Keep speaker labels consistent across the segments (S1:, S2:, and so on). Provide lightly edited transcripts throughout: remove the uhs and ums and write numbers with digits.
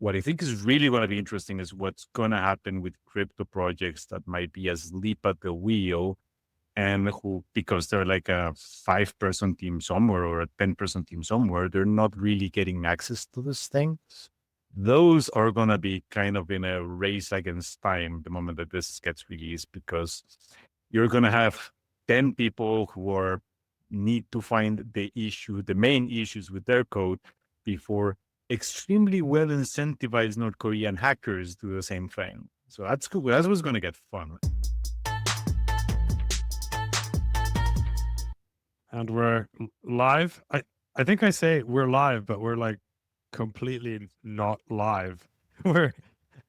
S1: What I think is really going to be interesting is what's going to happen with crypto projects that might be asleep at the wheel and who, because they're like a 5-person team somewhere or a 10-person team somewhere, they're not really getting access to this thing. Those are going to be kind of in a race against time the moment that this gets released, because you're going to have 10 people who need to find the main issues with their code before extremely well incentivized North Korean hackers do the same thing. So that's cool. That's what's going to get fun.
S2: And we're live. I think I say we're live, but we're like completely not live.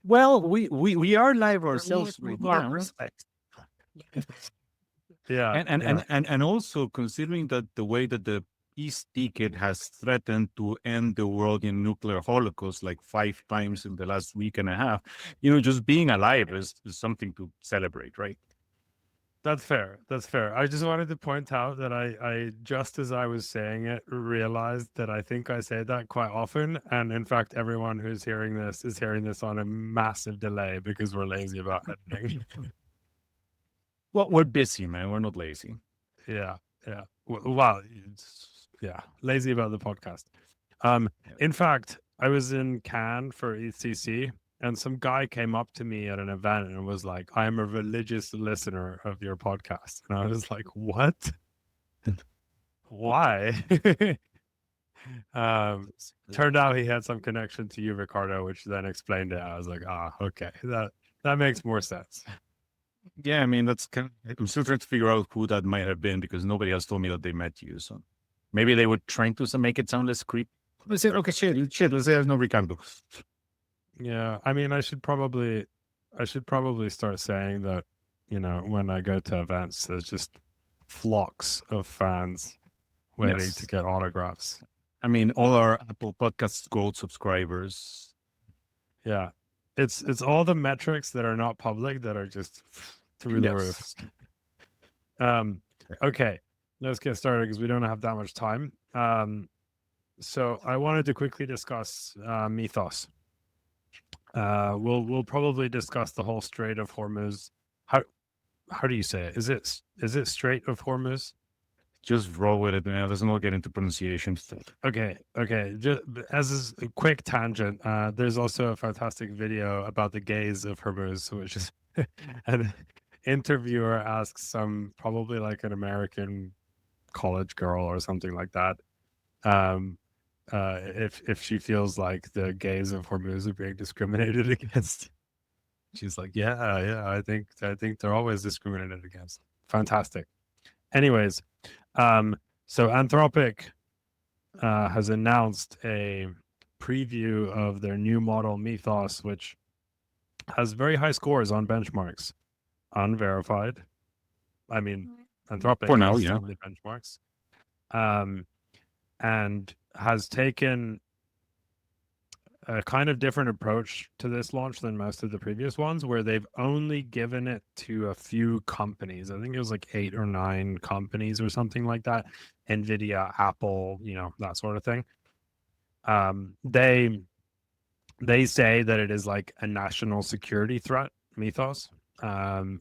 S2: we
S1: are live ourselves with more respect.
S2: Yeah.
S1: And also considering that the way that the peace ticket has threatened to end the world in nuclear holocaust like 5 times in the last week and a half, just being alive is something to celebrate, right?
S2: That's fair. That's fair. I just wanted to point out that I just as I was saying it, realized that I think I say that quite often. And in fact, everyone who's hearing this is hearing this on a massive delay because we're lazy about editing.
S1: Well, we're busy, man. We're not lazy.
S2: Yeah. Yeah. Well, yeah. Lazy about the podcast. In fact, I was in Cannes for ECC, and some guy came up to me at an event and was like, "I'm a religious listener of your podcast." And I was like, "What? Why?" Turned out he had some connection to you, Ricardo, which then explained it. I was like, okay, that makes more sense.
S1: Yeah, I mean, I'm still trying to figure out who that might have been because nobody has told me that they met you. So maybe they were trying to make it sound less creepy. I said, okay, shit, let's say there's no Ricardo.
S2: Yeah, I mean, I should probably start saying that, when I go to events, there's just flocks of fans waiting to get autographs.
S1: I mean, all our Apple Podcasts Gold subscribers.
S2: Yeah, it's all the metrics that are not public that are just through the roof. Okay, let's get started because we don't have that much time. So I wanted to quickly discuss Mythos. We'll probably discuss the whole Strait of Hormuz. How do you say it? Is it Strait of Hormuz?
S1: Just roll with it, man. Let's not get into pronunciation stuff.
S2: Okay. Just as a quick tangent, there's also a fantastic video about the gaze of Hormuz, which is an interviewer asks probably like an American college girl or something like that, if she feels like the gays of Hormuz are being discriminated against. She's like, yeah, I think they're always discriminated against. Fantastic. Anyways, so Anthropic has announced a preview of their new model Mythos, which has very high scores on benchmarks, unverified. I mean, Anthropic
S1: for now,
S2: yeah, the benchmarks, and has taken a kind of different approach to this launch than most of the previous ones, where they've only given it to a few companies. I think it was like 8 or 9 companies or something like that. NVIDIA, Apple, that sort of thing. They say that it is like a national security threat, Mythos, and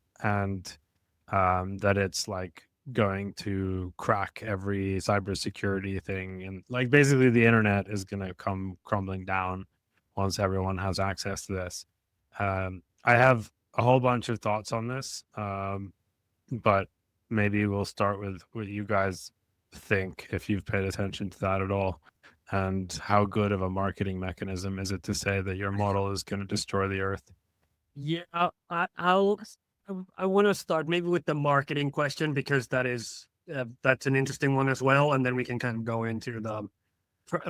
S2: that it's like going to crack every cybersecurity thing, and like basically the internet is going to come crumbling down once everyone has access to this. I have a whole bunch of thoughts on this, but maybe we'll start with what you guys think, if you've paid attention to that at all, and how good of a marketing mechanism is it to say that your model is going to destroy the earth?
S3: Yeah, I want to start maybe with the marketing question, because that's an interesting one as well, and then we can kind of go into the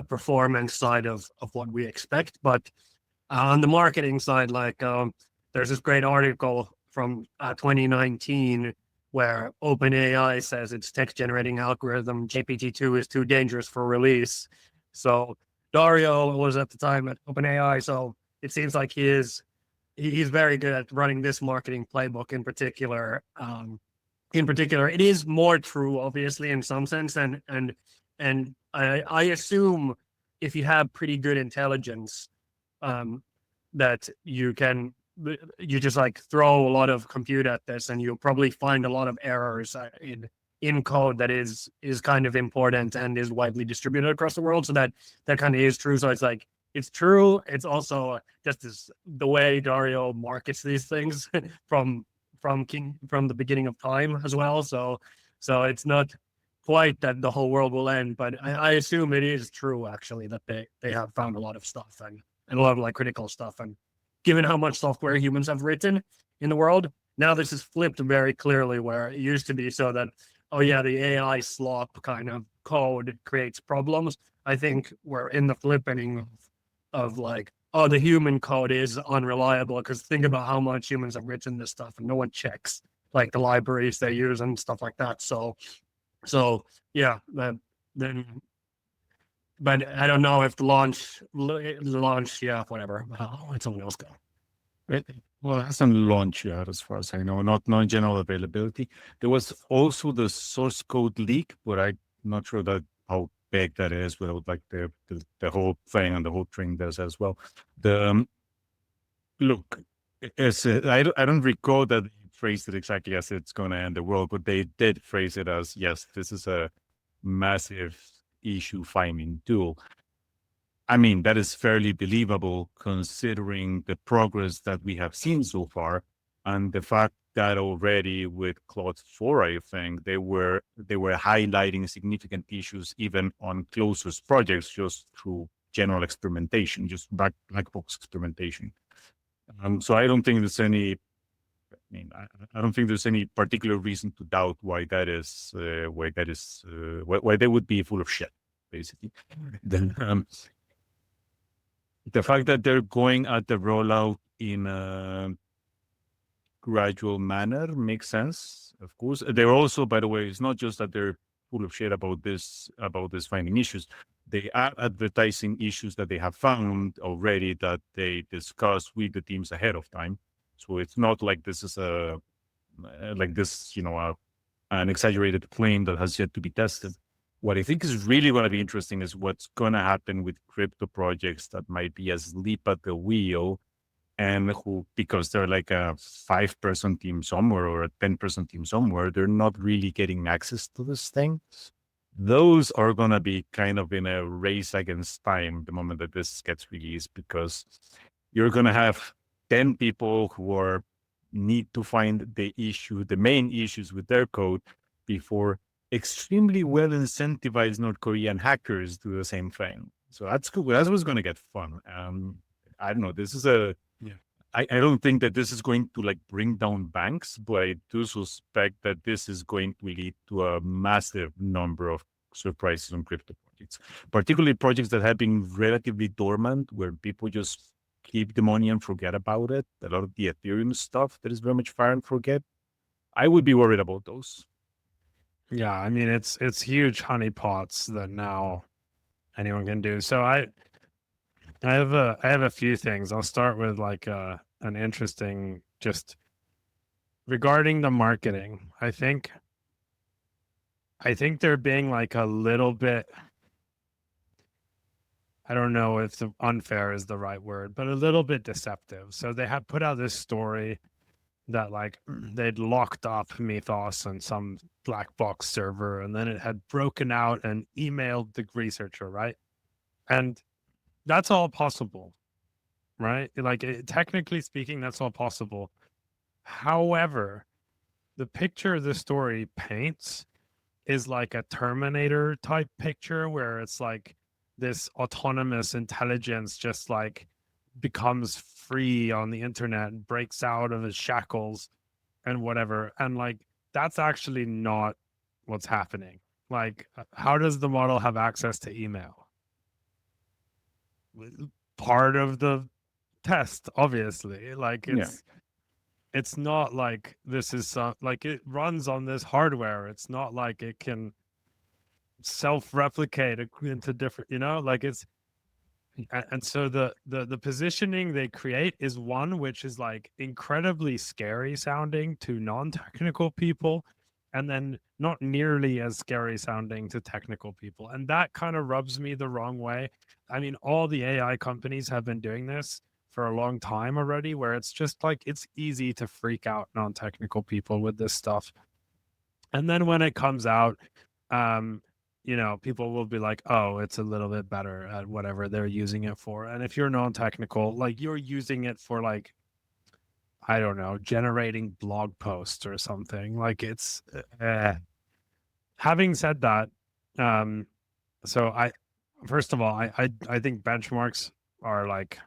S3: performance side of what we expect. But on the marketing side, like there's this great article from 2019 where OpenAI says its text generating algorithm GPT-2 is too dangerous for release. So Dario was at the time at OpenAI, so it seems like he's very good at running this marketing playbook in particular. It is more true, obviously, in some sense, and I assume if you have pretty good intelligence, that you just like throw a lot of compute at this, and you'll probably find a lot of errors in code that is kind of important and is widely distributed across the world. So that kind of is true. So it's like, it's true. It's also just the way Dario markets these things from the beginning of time as well. So it's not quite that the whole world will end, but I assume it is true actually that they have found a lot of stuff and a lot of like critical stuff. And given how much software humans have written in the world, now this is flipped very clearly, where it used to be so that, oh yeah, the AI slop kind of code creates problems. I think we're in the flipping of like, oh, the human code is unreliable, because think about how much humans have written this stuff and no one checks like the libraries they use and stuff like that. So yeah, then, but I don't know if the launch, yeah, whatever. Let someone else go.
S1: Well, it hasn't launched yet, as far as I know, not in general availability. There was also the source code leak, but I'm not sure that how big that is without like the whole thing and the whole thing does as well. The look, I don't recall that they phrased it exactly as it's going to end the world, but they did phrase it as, yes, this is a massive issue finding tool. I mean, that is fairly believable considering the progress that we have seen so far, and the fact that already with Claude 4, I think they were highlighting significant issues even on closest projects just through general experimentation, just black box experimentation. So I don't think there's any. I mean, I don't think there's any particular reason to doubt why that is. Why they would be full of shit, basically. Then the fact that they're going at the rollout in a gradual manner makes sense. Of course, they're also, by the way, it's not just that they're full of shit about this finding issues. They are advertising issues that they have found already that they discuss with the teams ahead of time. So it's not like this is an exaggerated claim that has yet to be tested. What I think is really going to be interesting is what's going to happen with crypto projects that might be asleep at the wheel, and who, because they're like a 5-person team somewhere or a 10-person team somewhere, they're not really getting access to this thing. Those are going to be kind of in a race against time the moment that this gets released, because you're going to have 10 people who need to find the main issues with their code before extremely well incentivized North Korean hackers do the same thing. So that's cool. That's what's going to get fun. I don't know. This is I don't think that this is going to like bring down banks, but I do suspect that this is going to lead to a massive number of surprises on crypto projects, particularly projects that have been relatively dormant, where people just keep the money and forget about it. A lot of the Ethereum stuff that is very much fire and forget. I would be worried about those.
S2: Yeah, I mean, it's huge honeypots that now anyone can do. So I have a few things. I'll start with like an interesting, just regarding the marketing. I think they're being like a little bit, I don't know if the unfair is the right word, but a little bit deceptive. So they have put out this story that like they'd locked up Mythos on some black box server, and then it had broken out and emailed the researcher, right? And that's all possible, right? Like technically speaking, that's all possible. However, the picture the story paints is like a Terminator type picture, where it's like this autonomous intelligence just like becomes free on the internet, breaks out of its shackles and whatever. And like, that's actually not what's happening. Like, how does the model have access to email? Part of the test, obviously. Like, it's not like this is like it runs on this hardware. It's not like it can self-replicate into different, like it's, and so the positioning they create is one which is like incredibly scary sounding to non-technical people, and then not nearly as scary sounding to technical people. And that kind of rubs me the wrong way. I mean, all the AI companies have been doing this for a long time already, where it's just like it's easy to freak out non-technical people with this stuff. And then when it comes out, people will be like, oh, it's a little bit better at whatever they're using it for. And if you're non-technical, like you're using it for like, I don't know, generating blog posts or something. Like it's having said that, so first of all, I think benchmarks are like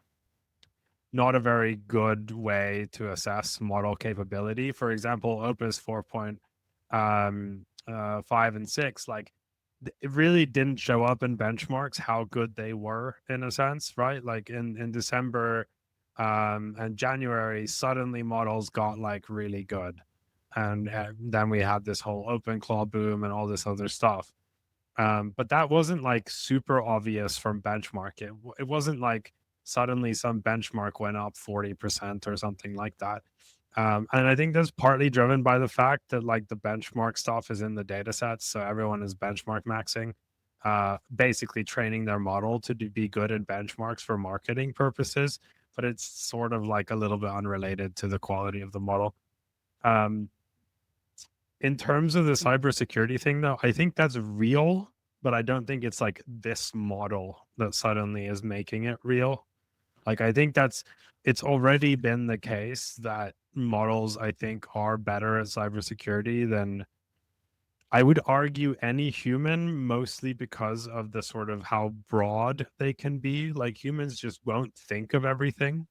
S2: not a very good way to assess model capability. For example, Opus 4.5 and 6, like it really didn't show up in benchmarks how good they were in a sense, right? Like in December and January, suddenly models got like really good. And then we had this whole OpenClaw boom and all this other stuff. But that wasn't like super obvious from benchmark. It wasn't like suddenly some benchmark went up 40% or something like that. And I think that's partly driven by the fact that like the benchmark stuff is in the data sets. So everyone is benchmark maxing, basically training their model to be good at benchmarks for marketing purposes. But it's sort of like a little bit unrelated to the quality of the model. In terms of the cybersecurity thing, though, I think that's real, but I don't think it's like this model that suddenly is making it real. Like, I think it's already been the case that models, I think, are better at cybersecurity than, I would argue, any human, mostly because of the sort of how broad they can be. Like, humans just won't think of everything,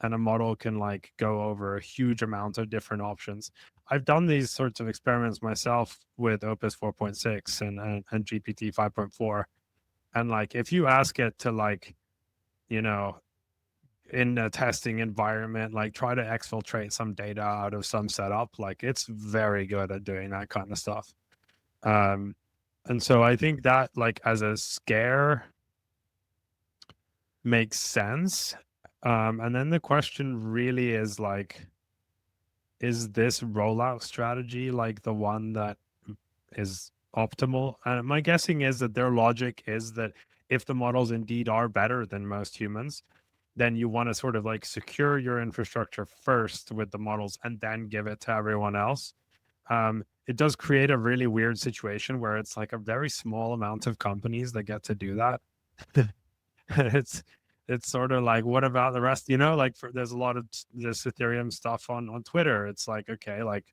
S2: and a model can like go over a huge amount of different options. I've done these sorts of experiments myself with Opus 4.6 and GPT 5.4. And like, if you ask it to like, in a testing environment, like try to exfiltrate some data out of some setup, like it's very good at doing that kind of stuff. And so I think that like as a scare makes sense. And then the question really is like, is this rollout strategy like the one that is optimal? And my guessing is that their logic is that if the models indeed are better than most humans, then you want to sort of like secure your infrastructure first with the models and then give it to everyone else. It does create a really weird situation where it's like a very small amount of companies that get to do that. It's sort of like, what about the rest? Like there's a lot of this Ethereum stuff on Twitter. It's like, okay, like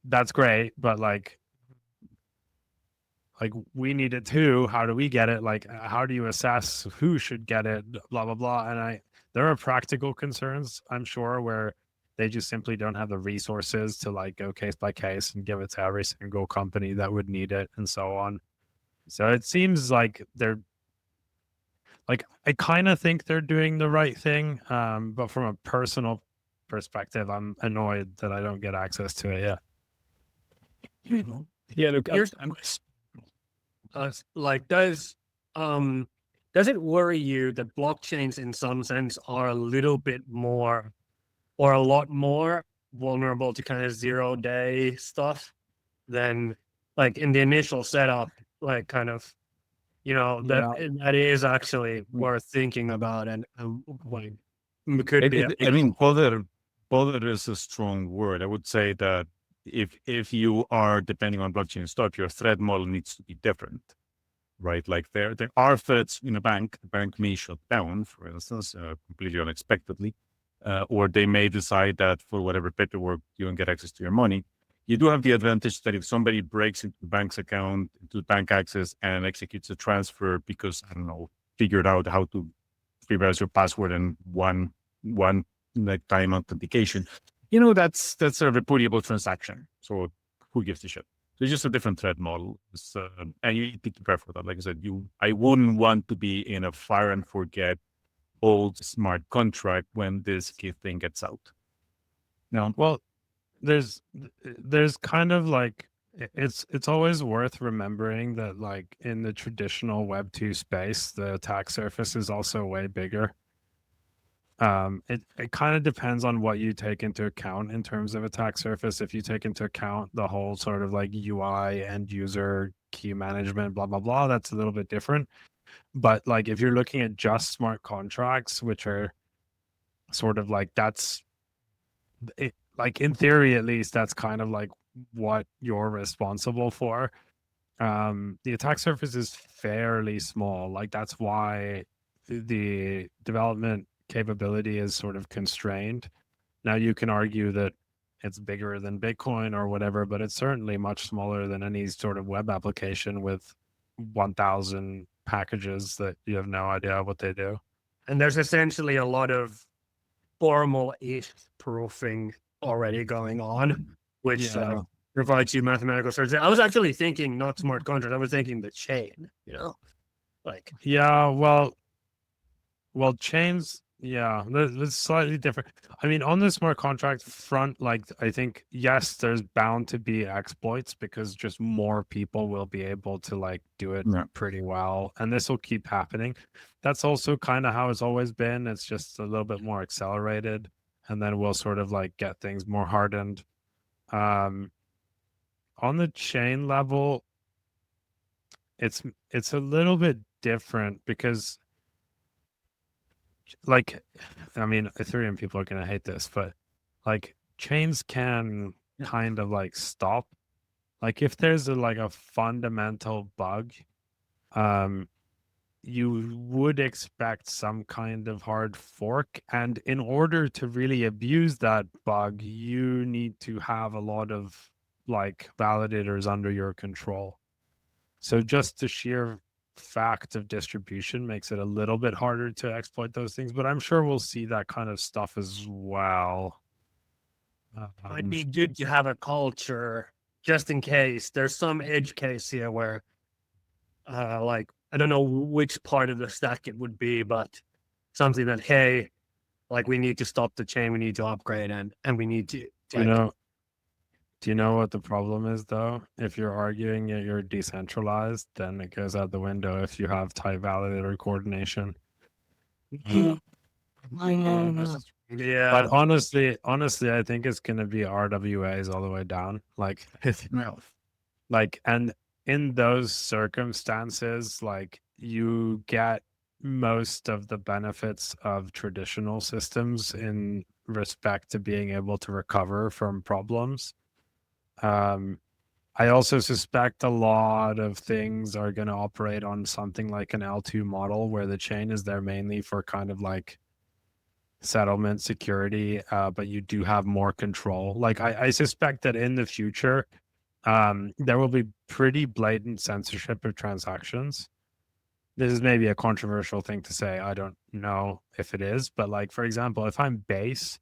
S2: that's great, but like we need it too. How do we get it? Like, how do you assess who should get it? Blah blah blah. And there are practical concerns, I'm sure, where they just simply don't have the resources to like go case by case and give it to every single company that would need it, and so on. So it seems like they're like, I kind of think they're doing the right thing, but from a personal perspective, I'm annoyed that I don't get access to it yet.
S3: Yeah, look, here's like, does it worry you that blockchains in some sense are a little bit more or a lot more vulnerable to kind of 0-day stuff than like in the initial setup, like kind of, that is actually worth thinking about, and like could be.
S1: I mean, bother is a strong word. I would say that if you are depending on blockchain stuff, your threat model needs to be different, right? Like there are threats in a bank. The bank may shut down, for instance, completely unexpectedly, or they may decide that for whatever paperwork you don't get access to your money. You do have the advantage that if somebody breaks into the bank's account, into the bank access, and executes a transfer because, I don't know, figured out how to figure out your password and one like time authentication, that's a repudiable transaction. So who gives a shit? So it's just a different threat model. And you need to prepare for that. Like I said, I wouldn't want to be in a fire and forget old smart contract when this key thing gets out. No.
S2: Well, there's kind of like, it's always worth remembering that like in the traditional Web 2 space, the attack surface is also way bigger. It kind of depends on what you take into account in terms of attack surface. If you take into account the whole sort of like UI, end user, key management, blah blah blah, that's a little bit different. But like if you're looking at just smart contracts, which are sort of like that's it, like in theory at least, that's kind of like what you're responsible for. The attack surface is fairly small. Like that's why the development capability is sort of constrained. Now you can argue that it's bigger than Bitcoin or whatever, but it's certainly much smaller than any sort of web application with 1,000 packages that you have no idea what they do.
S3: And there's essentially a lot of formal ETH proofing already going on, which provides you mathematical certainty. I was actually thinking not smart contract. I was thinking the chain, like.
S2: Yeah, well, chains, yeah, that's slightly different. I mean, on the smart contract front, like I think yes, there's bound to be exploits because just more people will be able to like do it pretty well, and this will keep happening. That's also kind of how it's always been. It's just a little bit more accelerated, and then we'll sort of like get things more hardened. On the chain level, it's a little bit different because like, I mean, Ethereum people are going to hate this, but like chains can kind of like stop. Like if there's like a fundamental bug, you would expect some kind of hard fork. And in order to really abuse that bug, you need to have a lot of like validators under your control. So just the sheer fact of distribution makes it a little bit harder to exploit those things, but I'm sure we'll see that kind of stuff as well.
S3: Might be good to have a culture just in case there's some edge case here where like I don't know which part of the stack it would be, but something that hey, like we need to stop the chain, we need to upgrade, and we need to
S2: do you know what the problem is though? If you're arguing that you're decentralized, then it goes out the window if you have tight validator coordination.
S3: Yeah.
S2: But honestly, I think it's gonna be RWAs all the way down. Like and in those circumstances, like you get most of the benefits of traditional systems in respect to being able to recover from problems. I also suspect a lot of things are going to operate on something like an L2 model where the chain is there mainly for kind of like settlement security, but you do have more control. Like I suspect that in the future, there will be pretty blatant censorship of transactions. This is maybe a controversial thing to say. I don't know if it is, but like, for example, if I'm Base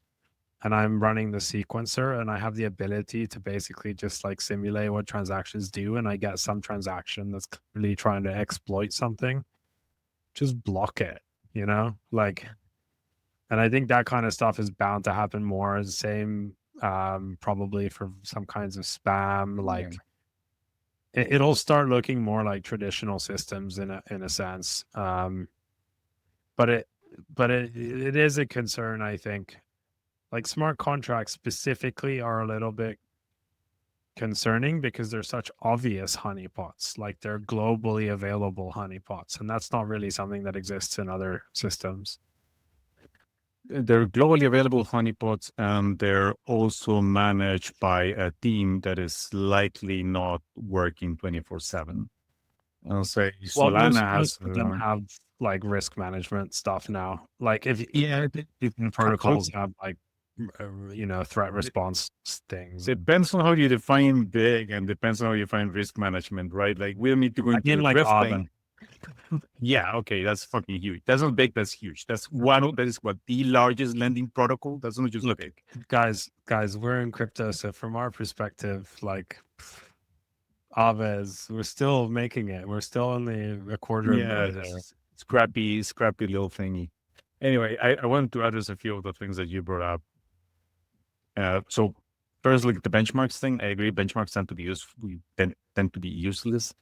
S2: and I'm running the sequencer and I have the ability to basically just like simulate what transactions do, and I get some transaction that's clearly trying to exploit something, just block it, like, and I think that kind of stuff is bound to happen more. Same probably for some kinds of spam, like it'll start looking more like traditional systems in a sense. But it is a concern, I think. Like smart contracts specifically are a little bit concerning because they're such obvious honeypots. Like they're globally available honeypots, and that's not really something that exists in other systems.
S1: They're globally available honeypots, and they're also managed by a team that is likely not working 24/7. I'll say Solana has
S2: them have like risk management stuff now. Like if
S1: protocols
S2: have like threat response things.
S1: Depends on how you define big and depends on how you define risk management, right? Like we don't need to go into
S2: like
S1: thing. Yeah, okay, that's fucking huge. That's not big, that's huge. That is what the largest lending protocol. That's not just big.
S2: Guys, we're in crypto, so from our perspective, like Aves, we're still making it. We're still only a quarter of
S1: this scrappy little thingy. Anyway, I wanted to address a few of the things that you brought up. So first, like the benchmarks thing, I agree. Benchmarks tend to be useless.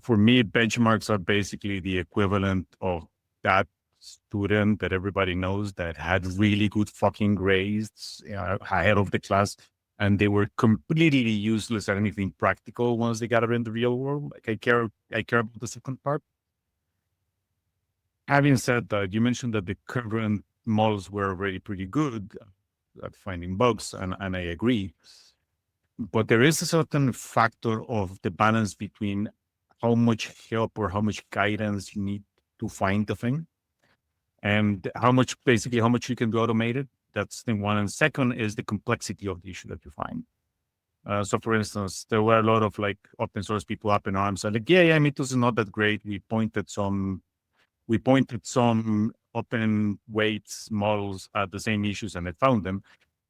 S1: For me, benchmarks are basically the equivalent of that student that everybody knows that had really good fucking grades, ahead of the class, and they were completely useless at anything practical once they got out in the real world. Like I care about the second part. Having said that, you mentioned that the current models were already pretty good at finding bugs, and I agree. But there is a certain factor of the balance between how much help or how much guidance you need to find the thing, and how much you can do automated. That's thing one. And second is the complexity of the issue that you find. So for instance, there were a lot of like open source people up in arms and like, yeah, Mythos is not that great. We pointed some open weights models at the same issues and I found them,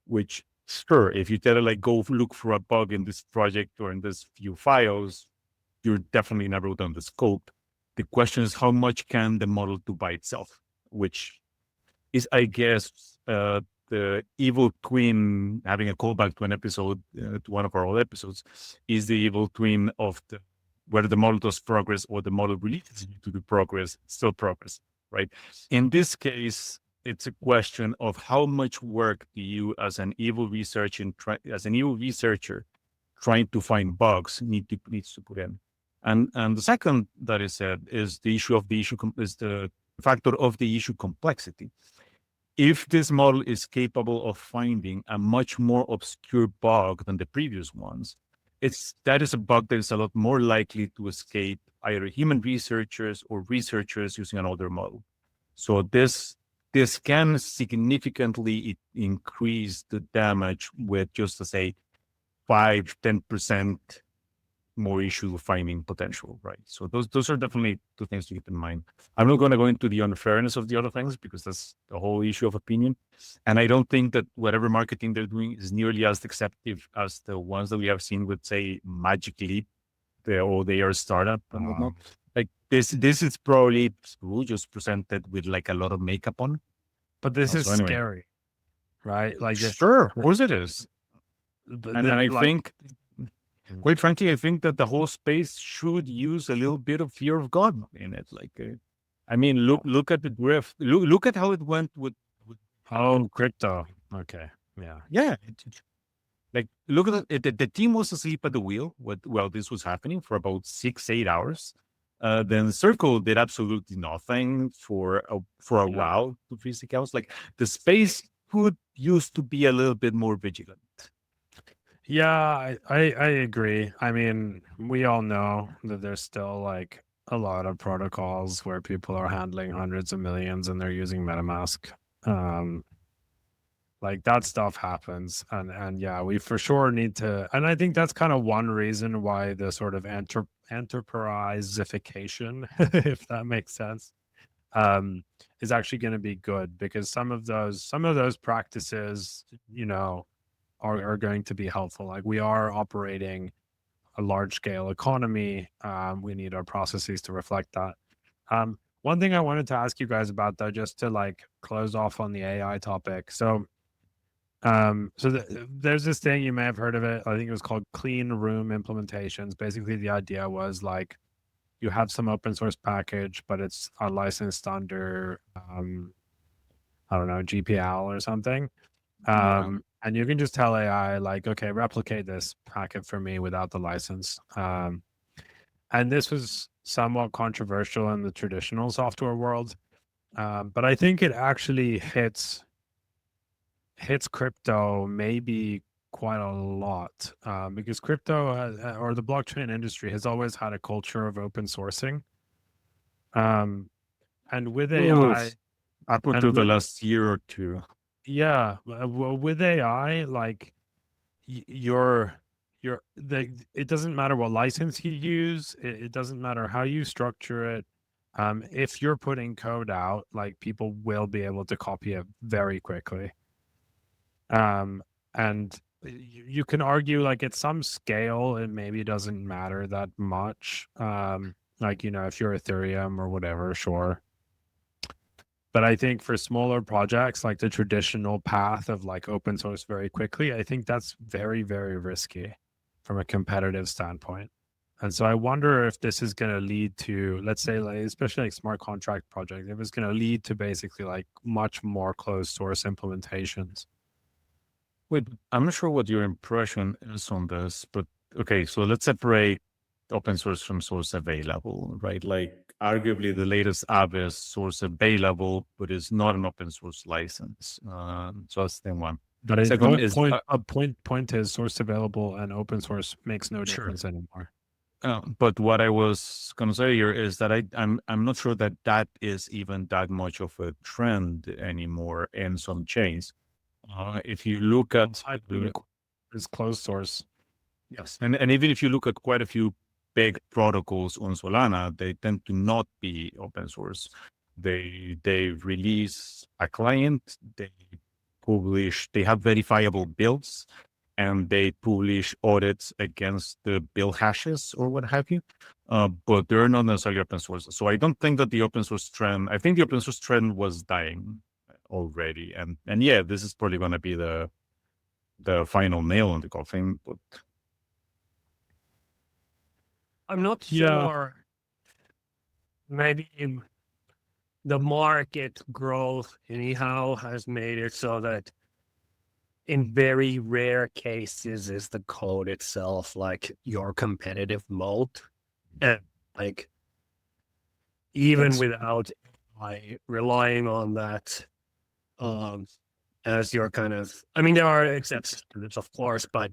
S1: which sure, if you tell it like, go look for a bug in this project or in this few files, you're definitely never within the scope. The question is how much can the model do by itself, which is, I guess, the evil twin, having a callback to an episode, to one of our old episodes, is the evil twin of whether the model does progress or the model releases you to do progress, still progress, right? In this case, it's a question of how much work do you, as an evil researcher trying to find bugs, needs to put in. And the second that is said is the factor of the issue complexity. If this model is capable of finding a much more obscure bug than the previous ones, that is a bug that is a lot more likely to escape either human researchers or researchers using an older model. So this can significantly increase the damage with just to say 5-10% more issue finding potential, right? So those are definitely two things to keep in mind. I'm not going to go into the unfairness of the other things because that's the whole issue of opinion. And I don't think that whatever marketing they're doing is nearly as deceptive as the ones that we have seen with, say, Magic Leap, they are a startup and whatnot. Like this is probably just presented with like a lot of makeup on.
S2: But this is
S1: anyway.
S2: Scary, right? Like
S1: sure, of course it is. And I think, quite frankly, I think that the whole space should use a little bit of fear of God in it. Like, I mean, look at the drift. Look at how it went with
S2: crypto. Okay,
S1: yeah. Like, look at it. The team was asleep at the wheel while this was happening for about 6-8 hours. Then Circle did absolutely nothing for a while to freeze the cows. Like the space could used to be a little bit more vigilant.
S2: Yeah, I agree. I mean, we all know that there's still like a lot of protocols where people are handling hundreds of millions and they're using MetaMask. Like that stuff happens, and yeah, we for sure need to. And I think that's kind of one reason why the sort of enterpriseification, if that makes sense, is actually going to be good, because some of those practices, are going to be helpful. Like we are operating a large scale economy. We need our processes to reflect that. One thing I wanted to ask you guys about, though, just to like close off on the AI topic. So there's this thing, you may have heard of it. I think it was called clean room implementations. Basically, the idea was like you have some open source package, but it's licensed under, I don't know, GPL or something. And you can just tell AI like, okay, replicate this packet for me without the license. And this was somewhat controversial in the traditional software world. But I think it actually hits crypto maybe quite a lot, because crypto or the blockchain industry has always had a culture of open sourcing. And with AI,
S1: up until the last year or two.
S2: Yeah, well, with AI, like it doesn't matter what license you use. It doesn't matter how you structure it. If you're putting code out, like people will be able to copy it very quickly. And you can argue like at some scale, it maybe doesn't matter that much. Like, if you're Ethereum or whatever, sure. But I think for smaller projects, like the traditional path of like open source very quickly, I think that's very, very risky from a competitive standpoint. And so I wonder if this is going to lead to, let's say, like, especially like smart contract projects, if it's going to lead to basically like much more closed source implementations.
S1: Wait, I'm not sure what your impression is on this, but okay, so let's separate open source from source available, right? Like arguably the latest app is source available, but it's not an open source license. So that's thing one.
S2: But
S1: Second is
S2: point is source available and open source makes no
S1: sure.
S2: difference anymore.
S1: But what I was going to say here is that I'm not sure that that is even that much of a trend anymore in some chains. If you look at
S2: is closed source.
S1: yes, and even if you look at quite a few big protocols on Solana, they tend to not be open source. They release a client, they have verifiable builds, and they publish audits against the build hashes or what have you. But they're not necessarily open source. So I don't think that the open source trend, I think the open source trend was dying already. And yeah, this is probably going to be the final nail on the coffin. But
S3: I'm not sure. Maybe the market growth anyhow has made it so that in very rare cases is the code itself like your competitive moat, and like even without relying on that as your kind of, I mean there are exceptions to this of course, but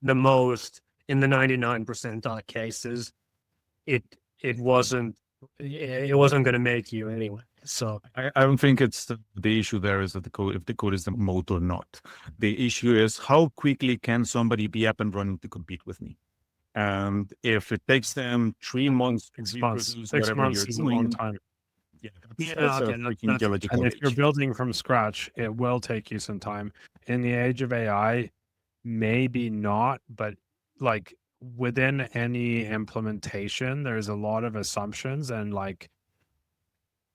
S3: the most in the 99 percentile cases it wasn't going to make you anyway. So
S1: I don't think it's the issue there is that if the code is the moat or not. The issue is how quickly can somebody be up and running to compete with me? And if it takes them 3 months to reproduce whatever you're
S2: is a
S1: doing,
S2: long time. And if you're building from scratch, it will take you some time. In the age of AI, maybe not, but like within any implementation, there's a lot of assumptions, and like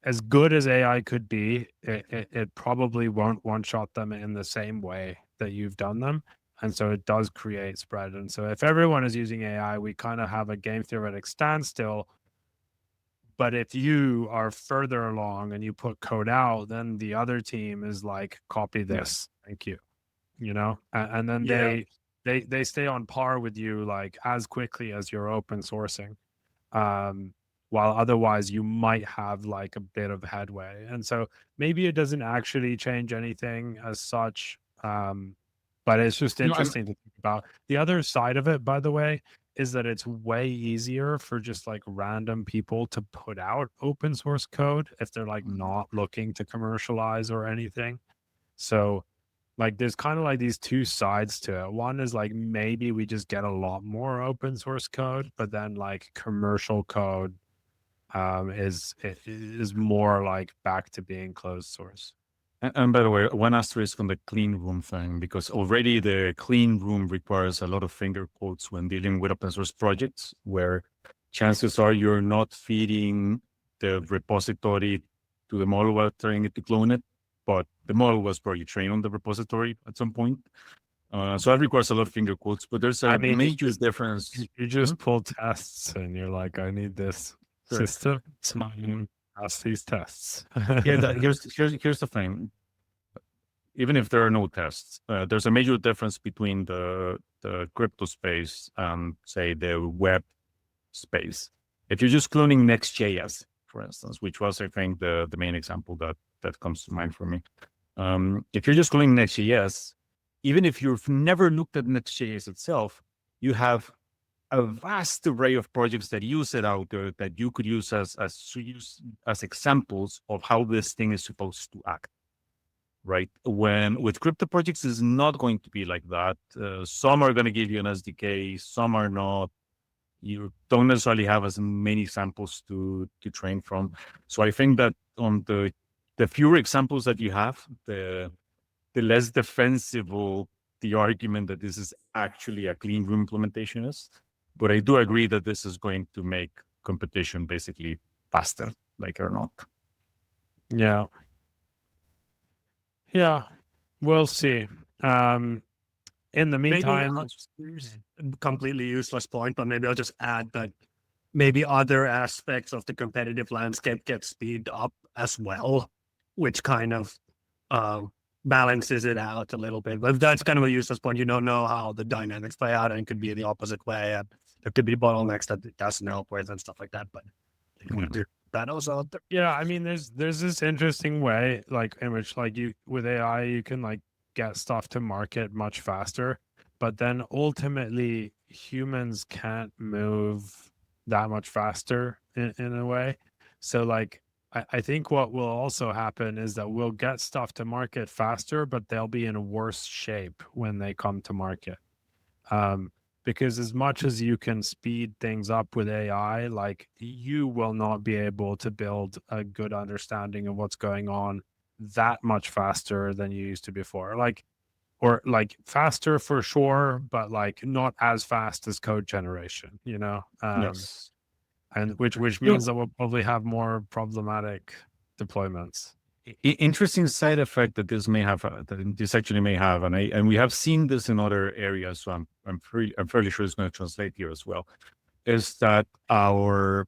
S2: as good as AI could be, it probably won't one-shot them in the same way that you've done them. And so it does create spread. And so if everyone is using AI, we kind of have a game theoretic standstill. But if you are further along and you put code out, then the other team is like, copy this. Thank you. You know, and then they stay on par with you like as quickly as you're open sourcing. While otherwise you might have like a bit of headway. And so maybe it doesn't actually change anything as such. But it's just interesting to think about. The other side of it, by the way, is that it's way easier for just like random people to put out open source code if they're like not looking to commercialize or anything. So like there's kind of like these two sides to it. One is like maybe we just get a lot more open source code, but then like commercial code is more like back to being closed source.
S1: And by the way, one asterisk on the clean room thing, because already the clean room requires a lot of finger quotes when dealing with open source projects, where chances are you're not feeding the repository to the model while trying to clone it, but the model was probably trained on the repository at some point. So that requires a lot of finger quotes, but there's a major difference.
S2: You just pull tests and you're like, I need this system. Pass these tests.
S1: Yeah, here's the thing. Even if there are no tests, there's a major difference between the crypto space and say the web space. If you're just cloning Next.js, for instance, which was I think the main example that comes to mind for me. If you're just cloning Next.js, even if you've never looked at Next.js itself, you have a vast array of projects that use it out there that you could use as examples of how this thing is supposed to act, right? When with crypto projects is not going to be like that. Some are going to give you an SDK, some are not. You don't necessarily have as many samples to train from. So I think that on the fewer examples that you have, the less defensible the argument that this is actually a clean room implementation is. But I do agree that this is going to make competition basically faster, like or not.
S2: Yeah. Yeah, we'll see. in the
S3: Maybe
S2: meantime,
S3: I'll just completely useless point, but maybe I'll just add that maybe other aspects of the competitive landscape get speed up as well, which kind of balances it out a little bit. But that's kind of a useless point. You don't know how the dynamics play out, and it could be the opposite way. And there could be bottlenecks that it doesn't help with and stuff like that. But that also out there.
S2: yeah, I mean, there's this interesting way, like in which like you with AI you can like get stuff to market much faster, but then ultimately humans can't move that much faster in a way. So like I think what will also happen is that we'll get stuff to market faster, but they'll be in worse shape when they come to market. Because as much as you can speed things up with AI, like you will not be able to build a good understanding of what's going on that much faster than you used to before. Like, or like faster for sure, but like not as fast as code generation, you know?
S1: Yes.
S2: And which means that we'll probably have more problematic deployments.
S1: Interesting side effect that this may have, that this actually may have, and we have seen this in other areas. So I'm fairly sure it's going to translate here as well. Is that our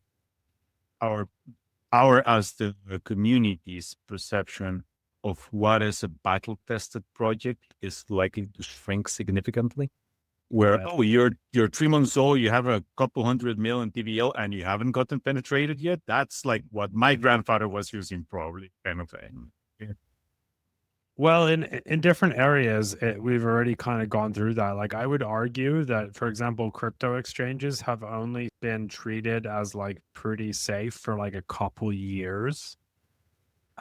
S1: as the community's perception of what is a battle tested project is likely to shrink significantly. Where you're 3 months old, you have a couple $100 million TVL, and you haven't gotten penetrated yet. That's like what my grandfather was using, probably, kind of thing. Yeah.
S2: Well, in different areas, we've already kind of gone through that. Like I would argue that, for example, crypto exchanges have only been treated as like pretty safe for like a couple years,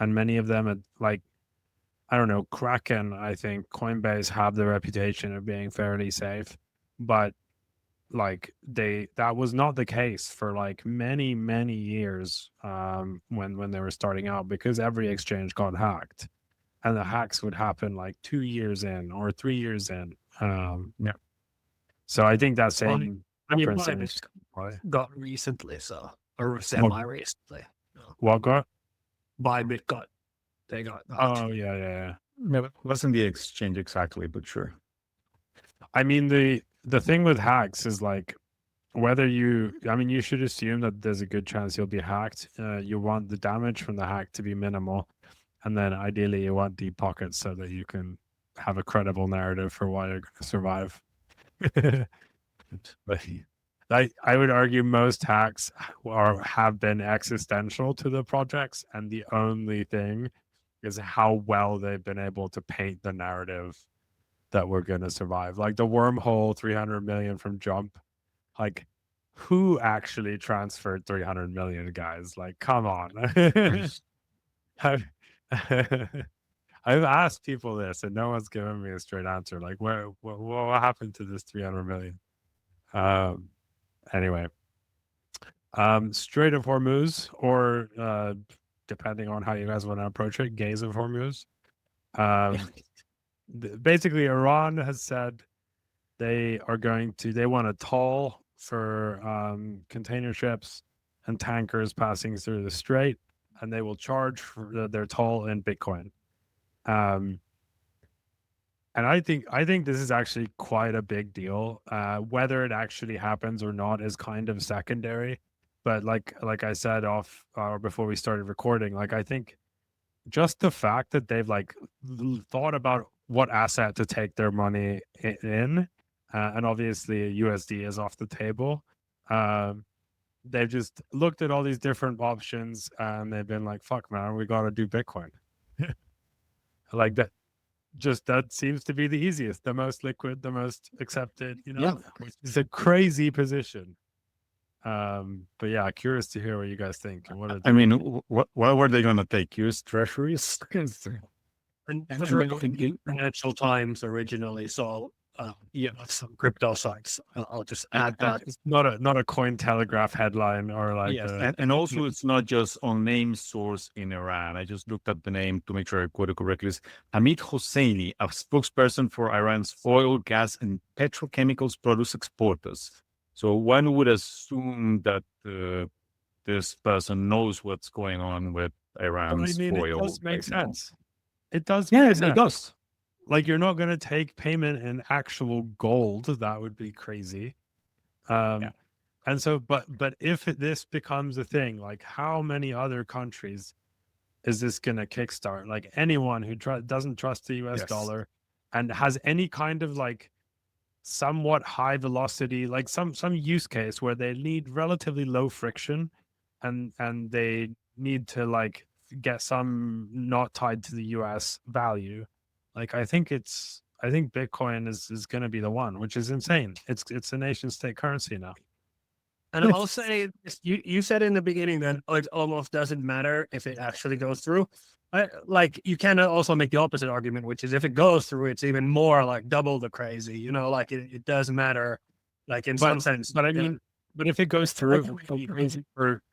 S2: and many of them, like I don't know, Kraken, I think Coinbase have the reputation of being fairly safe, but like that was not the case for like many years when they were starting out, because every exchange got hacked, and the hacks would happen like 2 years in or 3 years in.
S1: Yeah.
S2: So I think that same
S3: Bybit got recently, so or semi-recently.
S2: What got?
S3: Bybit they got.
S2: Oh yeah.
S1: It wasn't the exchange exactly, but sure.
S2: I mean, the thing with hacks is like whether you should assume that there's a good chance you'll be hacked. You want the damage from the hack to be minimal, and then ideally you want deep pockets so that you can have a credible narrative for why you're going to survive. But I would argue most hacks have been existential to the projects, and the only thing is how well they've been able to paint the narrative that we're going to survive. Like the wormhole 300 million from Jump, like who actually transferred 300 million, guys? Like, come on. I've asked people this and no one's given me a straight answer. Like, what happened to this 300 million? Anyway, Strait of Hormuz, or depending on how you guys want to approach it, Gaze of Hormuz. Basically, Iran has said they want to toll for container ships and tankers passing through the strait, and they will charge for their toll in Bitcoin. And I think this is actually quite a big deal. Whether it actually happens or not is kind of secondary. But like I said before we started recording, like I think just the fact that they've like thought about what asset to take their money in, and obviously USD is off the table. They've just looked at all these different options and they've been like, "Fuck, man, we got to do Bitcoin." Like that. Just that seems to be the easiest, the most liquid, the most accepted.
S1: Yeah.
S2: It's a crazy position. But yeah, curious to hear what you guys think. And
S1: what were they going to take? US treasuries?
S3: And Financial Times originally, so some crypto sites. I'll just add that.
S2: It's not a Cointelegraph headline or like.
S1: Yes, and also it's not just on name source in Iran. I just looked up the name to make sure I quote it correctly. It's Hamid Hosseini, a spokesperson for Iran's oil, gas, and petrochemicals produce exporters. So one would assume that this person knows what's going on with Iran's oil.
S2: It does make sense. It does.
S1: Yes, it does.
S2: like you're not going to take payment in actual gold. That would be crazy. And so, but if this becomes a thing, like how many other countries is this going to kickstart? Like anyone who doesn't trust the US dollar and has any kind of like somewhat high velocity, like some use case where they need relatively low friction and they need to like get some not tied to the US value. Like I think Bitcoin is going to be the one, which is insane. It's a nation state currency now.
S3: And I'll say, you said in the beginning that it almost doesn't matter if it actually goes through. Like you can also make the opposite argument, which is if it goes through, it's even more like double the crazy. You know, like it does matter, like in some sense.
S2: But I mean, but if it goes through,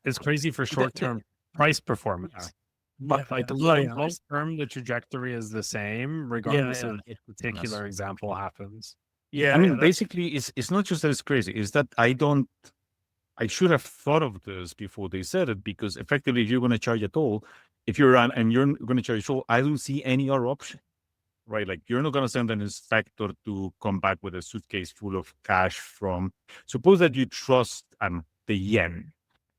S2: it's crazy for short term price performance. But like the long term, the trajectory is the same, regardless of if a particular example happens.
S1: I mean, basically, it's not just that it's crazy; it's that I should have thought of this before they said it, because effectively, if you're going to charge at all, if you're on and you're going to charge at all, I don't see any other option, right? Like you're not going to send an inspector to come back with a suitcase full of cash from. Suppose that you trust the yen,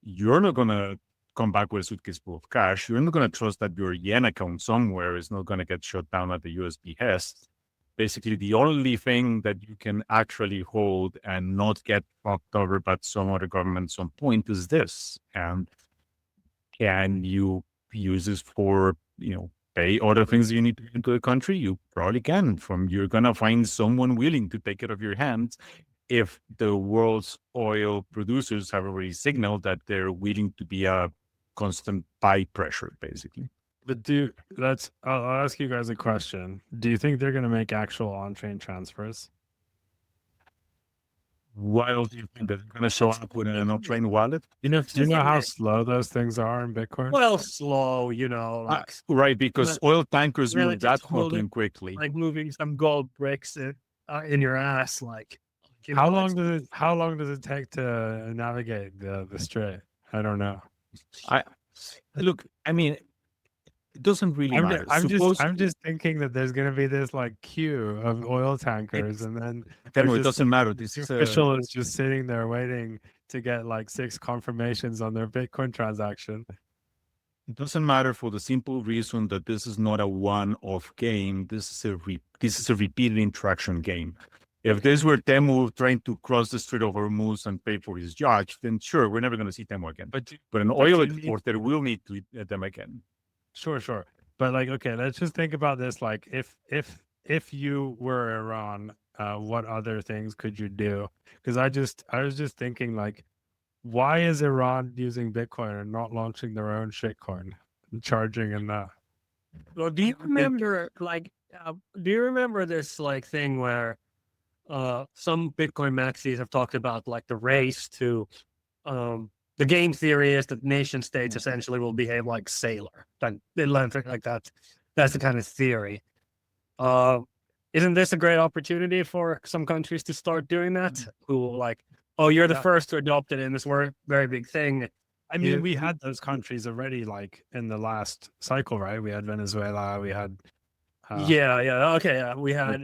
S1: you're not going to come back with a suitcase full of cash. You're not going to trust that your yen account somewhere is not going to get shut down at the US behest. Basically, the only thing that you can actually hold and not get fucked over by some other government at some point is this. And can you use this for, pay other things you need to into the country? You probably can. You're going to find someone willing to take it off your hands if the world's oil producers have already signaled that they're willing to be a constant buy pressure, basically.
S2: But I'll ask you guys a question. Do you think they're going to make actual on-chain transfers?
S1: Why else do you think they're going to show up with an off-chain wallet?
S2: Do you know how slow those things are in Bitcoin?
S3: Well, slow, like
S1: right, because oil tankers move that fucking quickly.
S3: Like moving some gold bricks in your ass, like.
S2: How long does it take to navigate the strait? I don't know.
S1: I mean, it doesn't really matter.
S2: I'm just thinking that there's going to be this like queue of oil tankers, and then
S1: it doesn't matter. This
S2: official is just sitting there waiting to get like 6 confirmations on their Bitcoin transaction.
S1: It doesn't matter for the simple reason that this is not a one-off game. This is a repeated interaction game. If this were Teemu trying to cross the Strait of Hormuz and pay for his yacht, then sure, we're never going to see Teemu again. But an oil exporter will need to eat them again.
S2: Sure. But like, okay, let's just think about this. Like if you were Iran, what other things could you do? Because I was just thinking like, why is Iran using Bitcoin and not launching their own shitcoin, charging and that?
S3: Well, do you remember this like thing where some Bitcoin maxis have talked about like the race to the game theory is that nation states essentially will behave like Sailor, like that. That's the kind of theory. Isn't this a great opportunity for some countries to start doing that? Who like, oh, you're the first to adopt it in this very big thing.
S2: I mean, we had those countries already, like in the last cycle, right? We had Venezuela, we had.
S3: We had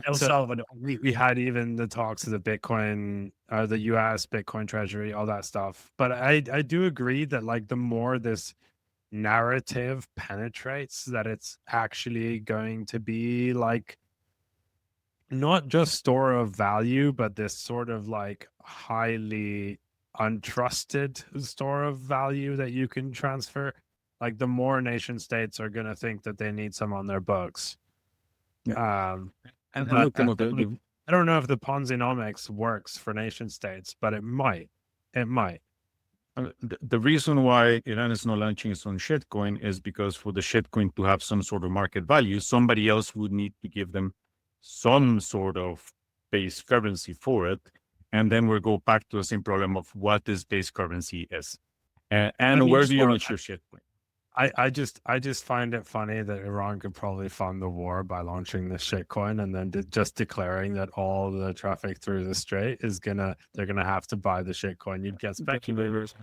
S3: El Salvador.
S2: We had even the talks of the Bitcoin, the US Bitcoin treasury, all that stuff. But I do agree that like the more this narrative penetrates, that it's actually going to be like not just store of value, but this sort of like highly untrusted store of value that you can transfer. Like the more nation states are going to think that they need some on their books. I don't know if the Ponzi-nomics works for nation states, but it might.
S1: The reason why Iran is not launching its own shitcoin is because for the shitcoin to have some sort of market value, somebody else would need to give them some sort of base currency for it. And then we'll go back to the same problem of what this base currency is. And where do you launch your shitcoin?
S2: I just find it funny that Iran could probably fund the war by launching the shitcoin and then just declaring that all the traffic through the strait they're gonna have to buy the shitcoin. You'd get speculators.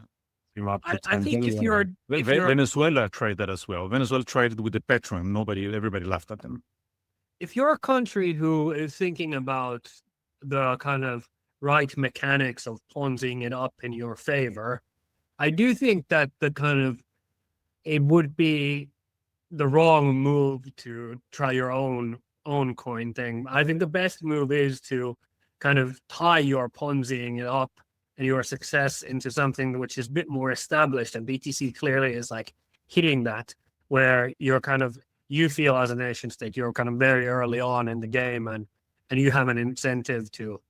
S3: I think if you're
S1: Venezuela tried that as well. Venezuela tried it with the Petron. Everybody laughed at them.
S3: if you're a country who is thinking about the kind of right mechanics of Ponziing it up in your favor, I do think that it would be the wrong move to try your own coin thing. I think the best move is to kind of tie your Ponziing it up and your success into something which is a bit more established. And BTC clearly is like hitting that, where you feel as a nation state, you're kind of very early on in the game, and you have an incentive to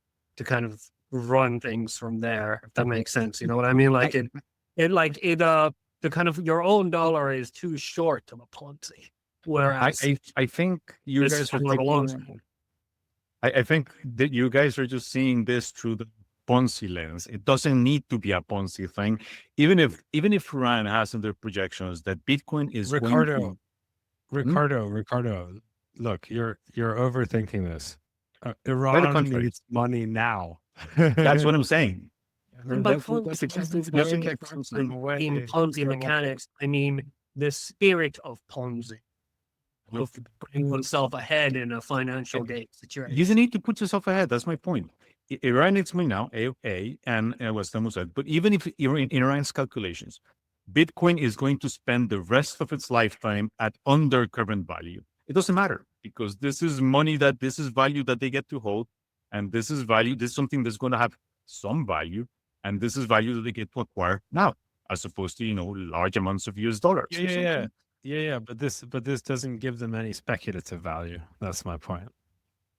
S3: kind of run things from there, if that makes sense. You know what I mean? Like the kind of your own dollar is too short of a Ponzi. Whereas
S1: I think you guys are I think that you guys are just seeing this through the Ponzi lens. It doesn't need to be a Ponzi thing. Even if Iran has in their projections that Bitcoin is
S2: Ricardo, look, you're overthinking this. Iran needs money now.
S1: That's what I'm saying.
S3: But in Ponzi mechanics, I mean the spirit of Ponzi, of putting oneself ahead in a financial game situation.
S1: You don't need to put yourself ahead. That's my point. Iran needs money now, and what Samu said. But even if in Iran's calculations, Bitcoin is going to spend the rest of its lifetime at under current value, it doesn't matter, because this is money this is value that they get to hold, and this is value. This is something that's going to have some value, and this is value that they get to acquire now, as opposed to large amounts of US dollars.
S2: Yeah. But this doesn't give them any speculative value. That's my point.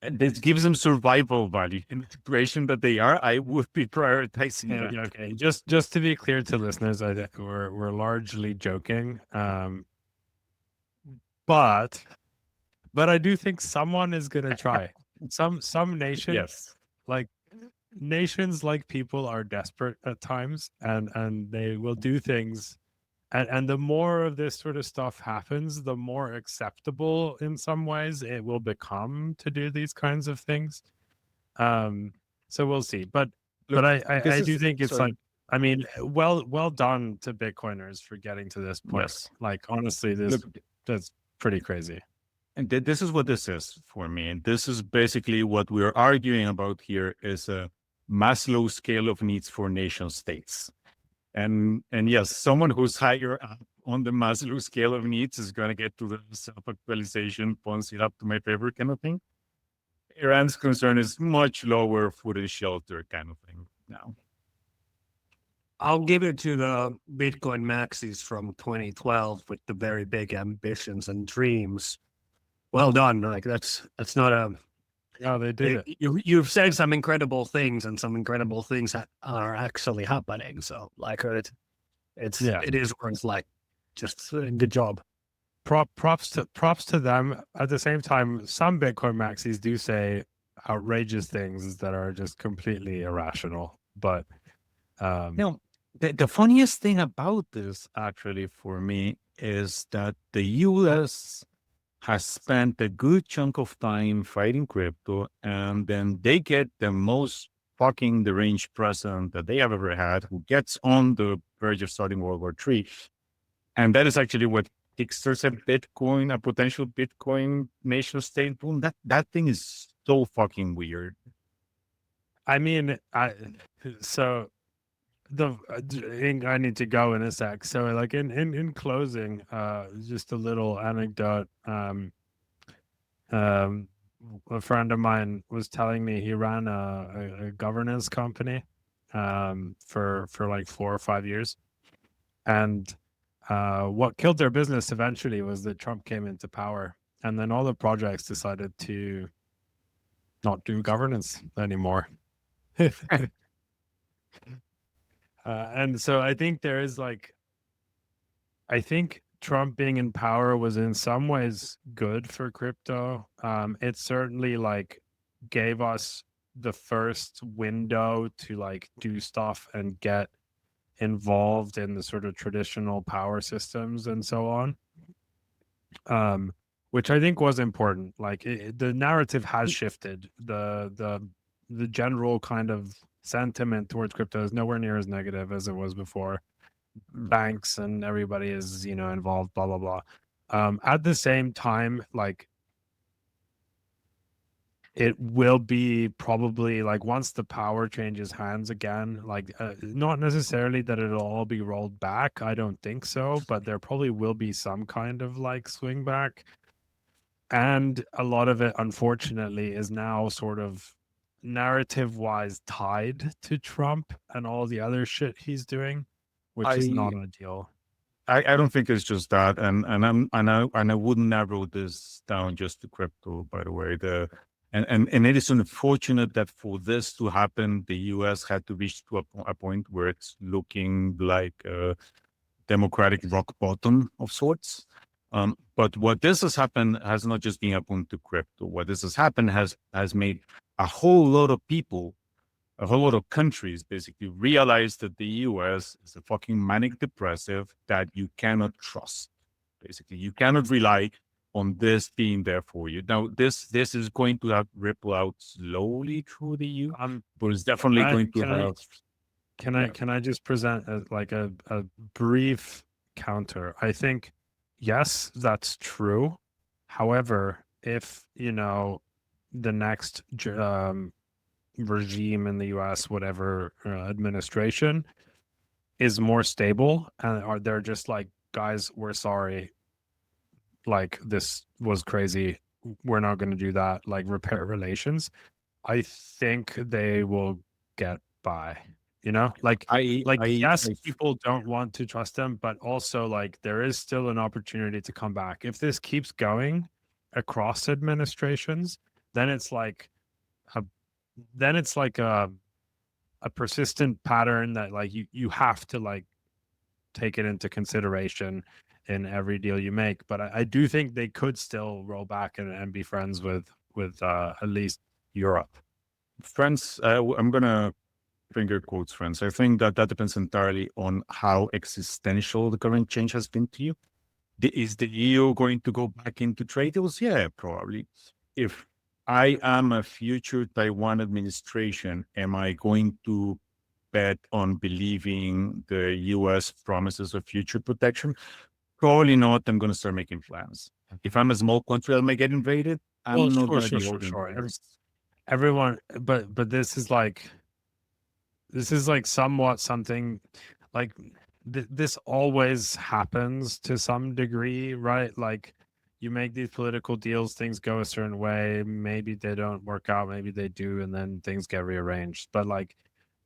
S1: And this gives them survival value. In the situation that they are, I would be prioritizing that.
S2: Okay. Just to be clear to listeners, we're largely joking. But I do think someone is gonna try. Some nations,
S1: Yes.
S2: like nations, like people are desperate at times, and they will do things. And the more of this sort of stuff happens, the more acceptable in some ways it will become to do these kinds of things. So we'll see. But I do think it's like, I mean, well done to Bitcoiners for getting to this point.
S1: Yes.
S2: Like, honestly, that's pretty crazy.
S1: And this is what this is for me. And this is basically what we're arguing about here, is a Maslow scale of needs for nation states. And yes, someone who's higher up on the Maslow scale of needs is going to get to the self-actualization, Ponzi up to my favor kind of thing. Iran's concern is much lower, food and shelter kind of thing now.
S3: I'll give it to the Bitcoin maxis from 2012 with the very big ambitions and dreams. Well done. Like that's not a...
S2: Yeah, they did it.
S3: You've said some incredible things, and some incredible things that are actually happening. So, like, it is worth just good job.
S2: Props to them. At the same time, some Bitcoin maxis do say outrageous things that are just completely irrational. But
S1: the funniest thing about this, actually, for me, is that the U.S. has spent a good chunk of time fighting crypto, and then they get the most fucking deranged president that they have ever had, who gets on the verge of starting World War III. And that is actually what kickstarts a potential Bitcoin nation state boom. That thing is so fucking weird.
S2: I mean, I need to go in a sec. So, like, in closing, just a little anecdote. A friend of mine was telling me he ran a governance company for like 4 or 5 years, and what killed their business eventually was that Trump came into power, and then all the projects decided to not do governance anymore. And so I think there is I think Trump being in power was in some ways good for crypto. It certainly gave us the first window to do stuff and get involved in the sort of traditional power systems and so on. Which I think was important. The narrative has shifted. The general kind of sentiment towards crypto is nowhere near as negative as it was before. Banks and everybody is involved, blah blah blah. At the same time, it will be probably like once the power changes hands again, like not necessarily that it'll all be rolled back. I don't think so, but there probably will be some kind of like swing back. And a lot of it, unfortunately, is now sort of narrative wise tied to Trump and all the other shit he's doing, which is not
S1: I
S2: ideal.
S1: I don't think it's just that, and I wouldn't narrow this down just to crypto. By the way, and it is unfortunate that for this to happen, the U.S. had to reach to a point where it's looking like a democratic rock bottom of sorts. But what this has happened has not just been happened to crypto. What this has happened has made a whole lot of people, a whole lot of countries basically realize that the US is a fucking manic depressive that you cannot trust. Basically, you cannot rely on this being there for you. Now, this is going to have ripple out slowly through the EU, but it's definitely going to have.
S2: Can I just present a brief counter? I think yes, that's true. However, if the next regime in the US, whatever administration, is more stable, and are they're just like, guys, we're sorry, like this was crazy, we're not going to do that, like repair relations, I think they will get by. Like yes, people don't want to trust them, but also like there is still an opportunity to come back. If this keeps going across administrations, then it's like a persistent pattern that like you have to like take it into consideration in every deal you make. But I do think they could still roll back and be friends with at least Europe.
S1: Friends, I'm gonna finger quotes friends. I think that depends entirely on how existential the current change has been to you. Is the EU going to go back into trade deals? Yeah, probably. If I am a future Taiwan administration, am I going to bet on believing the US promises of future protection? Probably not. I'm going to start making plans. If I'm a small country, I may get invaded. I'm not going to be holding plans.
S2: Everyone, but this is like somewhat something like this always happens to some degree, right? Like you make these political deals, things go a certain way, maybe they don't work out, maybe they do, and then things get rearranged. But like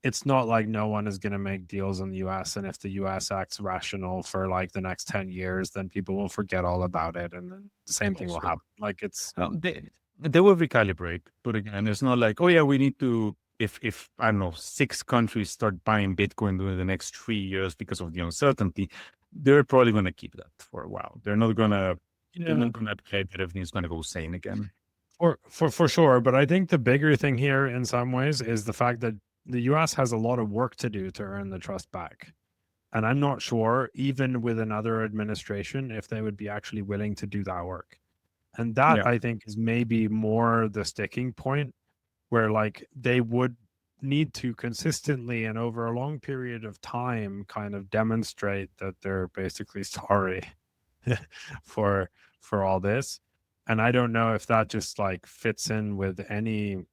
S2: it's not like no one is going to make deals in the US, and if the US acts rational for like the next 10 years, then people will forget all about it, and then the same thing will happen. Like it's
S1: they will recalibrate, but again, it's not like, oh yeah, we need to, if I don't know, 6 countries start buying Bitcoin during the next 3 years because of the uncertainty, they're probably going to keep that for a while. They're not going to play that everything's going to go sane again.
S2: For sure. But I think the bigger thing here in some ways is the fact that the US has a lot of work to do to earn the trust back. And I'm not sure, even with another administration, if they would be actually willing to do that work. And that I think is maybe more the sticking point, where like they would need to consistently and over a long period of time kind of demonstrate that they're basically sorry for all this. And I don't know if that just like fits in with any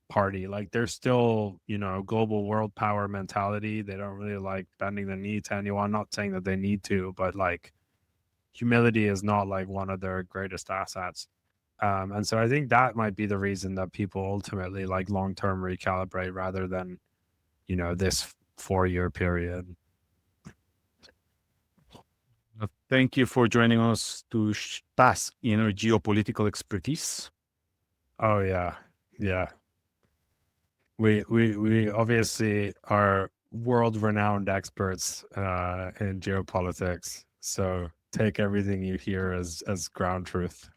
S2: party. Like they're still, global world power mentality. They don't really like bending the knee to anyone. Not saying that they need to, but like humility is not like one of their greatest assets. And so I think that might be the reason that people ultimately like long-term recalibrate rather than, this 4-year period.
S1: Thank you for joining us to bask in our geopolitical expertise.
S2: Oh yeah. Yeah. We obviously are world-renowned experts in geopolitics. So take everything you hear as ground truth.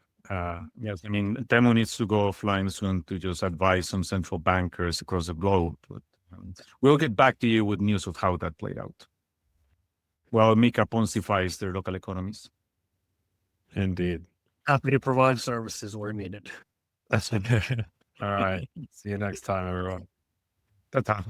S1: Yes, I mean, Teemu needs to go offline soon to just advise some central bankers across the globe. But we'll get back to you with news of how that played out. Well, Mika ponzifies their local economies.
S2: Indeed.
S3: Happy to provide services where needed.
S2: That's it. All right. See you next time, everyone.
S1: Ta-ta.